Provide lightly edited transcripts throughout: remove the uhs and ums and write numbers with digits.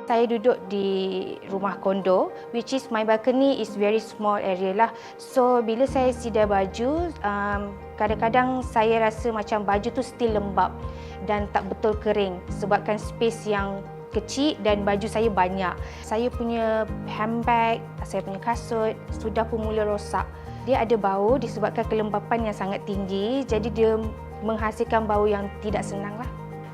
Saya duduk di rumah kondo, which is my balcony is very small area lah. So bila saya sidai baju, kadang-kadang saya rasa macam baju tu still lembap dan tak betul kering sebabkan space yang kecil dan baju saya banyak. Saya punya handbag, saya punya kasut sudah pun mula rosak. Dia ada bau disebabkan kelembapan yang sangat tinggi, jadi dia menghasilkan bau yang tidak senang lah.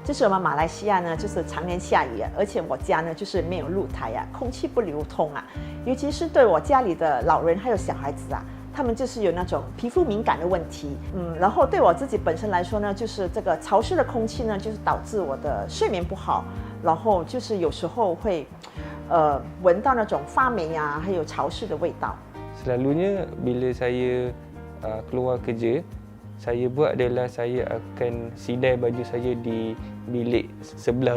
就是我们马来西亚呢，就是常年下雨啊，而且我家呢就是没有露台啊，空气不流通啊，尤其是对我家里的老人还有小孩子啊，他们就是有那种皮肤敏感的问题，然后对我自己本身来说呢，就是这个潮湿的空气呢，就是导致我的睡眠不好，然后就是有时候会闻到那种发霉啊，还有潮湿的味道。Selalunya bila saya keluar kerja, saya buat adalah saya akan sidai baju saya di bilik sebelah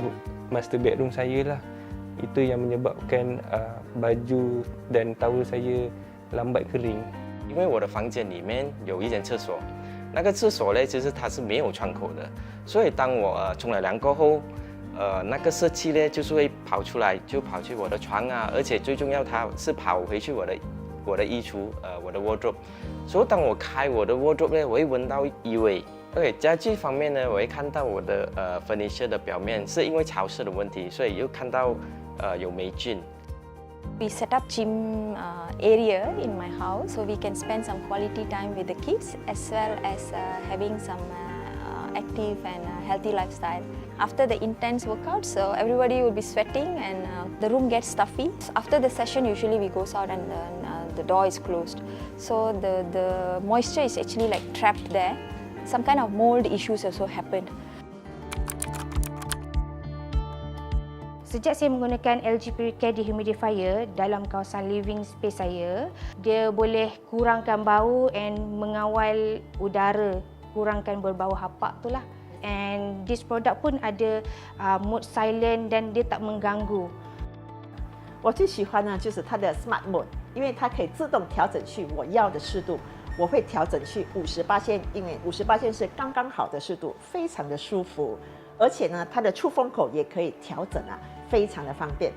master bedroom saya lah. Itu yang menyebabkan baju dan towel saya lambat kering. 因为我的房间里面有一间厕所，那个厕所呢，其实它是没有窗口的，所以当我冲了凉过后，那个湿气呢就是会跑出来，就跑去我的床啊，而且最重要，它是跑回去我的衣橱，我的 wardrobe。所以当我开我的 wardrobe 呢，我会闻到异味。OK， 家具方面呢，我会看到我的furniture 的表面是因为潮湿的问题，所以又看到有霉菌。We set up gym area in my house so we can spend some quality time with the kids as well as having some active and healthy lifestyle. After the intense workout, so everybody will be sweating and the room gets stuffy. After the session, usually we goes out and the door is closed. So the moisture is actually like trapped there. Some kind of mold issues also happened. Sejak saya menggunakan LG PuriCare Dehumidifier dalam kawasan living space saya, dia boleh kurangkan bau and mengawal udara, kurangkan berbau hapak tu lah. And this product pun ada mode silent dan dia tak mengganggu. 我最喜欢呢就是它的 Smart Mode， 因为它可以自动调整去我要的湿度，我会调整去50%，因为50%是刚刚好的湿度，非常的舒服。而且呢，它的出风口也可以调整啊，非常的方便。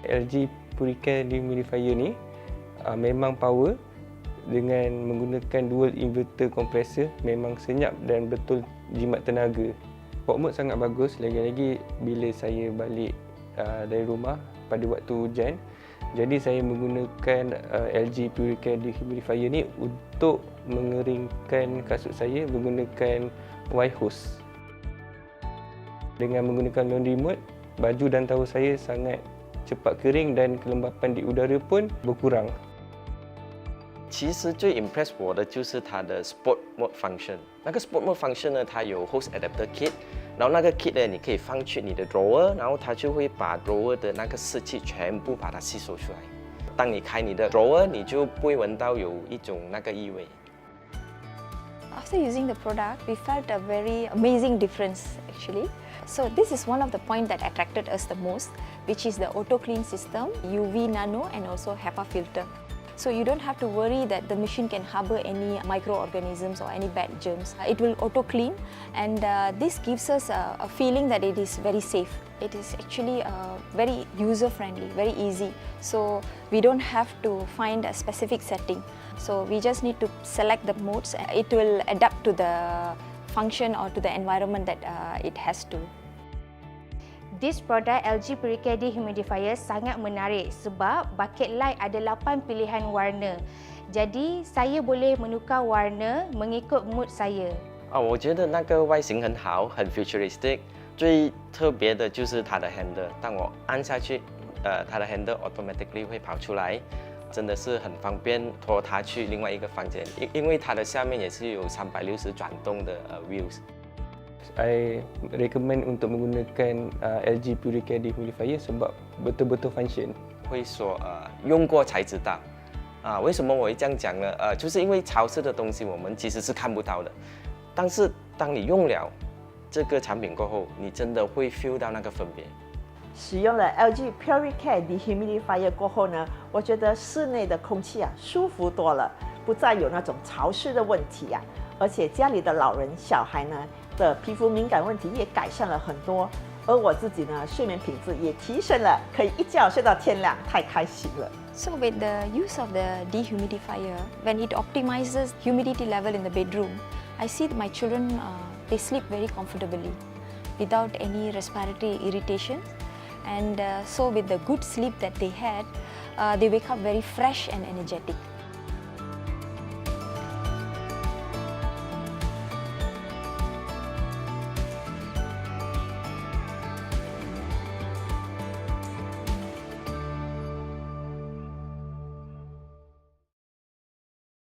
LG PuriCare Dehumidifier ni memang power dengan menggunakan dual inverter compressor, memang senyap dan betul jimat tenaga. Port mode sangat bagus, lagi-lagi bila saya balik dari rumah pada waktu hujan. Jadi saya menggunakan LG PuriCare Dehumidifier ni untuk mengeringkan kasut saya menggunakan wire hose. Dengan menggunakan laundry mode, baju dan towel saya sangat cepat kering dan kelembapan di udara pun berkurang. 其实最 impress 我的就是它的 Sport Mode Function。那个 Sport Mode Function 呢，它有 Hose Adapter Kit， 然后那个 kit 呢，你可以放去你的 drawer， 然后它就会把 drawer 的那个湿气全部把它吸收出来。当你开你的 drawer， 你就不会闻到有一种那个异味。After using the product, we felt a very amazing difference actually. So this is one of the points that attracted us the most, which is the auto clean system, UV nano and also HEPA filter. So you don't have to worry that the machine can harbor any microorganisms or any bad germs. It will auto clean, and this gives us a feeling that it is very safe. It is actually very user friendly, very easy. So we don't have to find a specific setting. So we just need to select the modes. It will adapt to the function or to the environment that it has to. This product LG PuriCare Dehumidifier sangat menarik sebab bucket light ada 8 pilihan warna. Jadi saya boleh menukar warna mengikut mood saya. 我觉得那个外形很好，很 futuristic。最特别的就是它的 handle， 当我按下去，它的 handle automatically 会跑出来，真的是很方便拖它去另外一个房间，因为它的下面也是有360转动的wheels。 I recommend untuk menggunakan LG PuriCare Dehumidifier sebab betul-betul function. 会说用过才知道为什么我会这样讲呢？就是因为潮湿的东西我们其实是看不到的，但是当你用了这个产品过后，你真的会 feel 到那个分别。使用了 LG PuriCare Dehumidifier 过后呢，我觉得室内的空气舒服多了，不再有那种潮湿的问题而且家里的老人、小孩呢的皮肤敏感问题也改善了很多，而我自己呢，睡眠品质也提升了，可以一觉睡到天亮，太开心了。 So with the use of the dehumidifier, when it optimizes humidity level in the bedroom, I see that my children, they sleep very comfortably without any respiratory irritations. And so with the good sleep that they had, they wake up very fresh and energetic.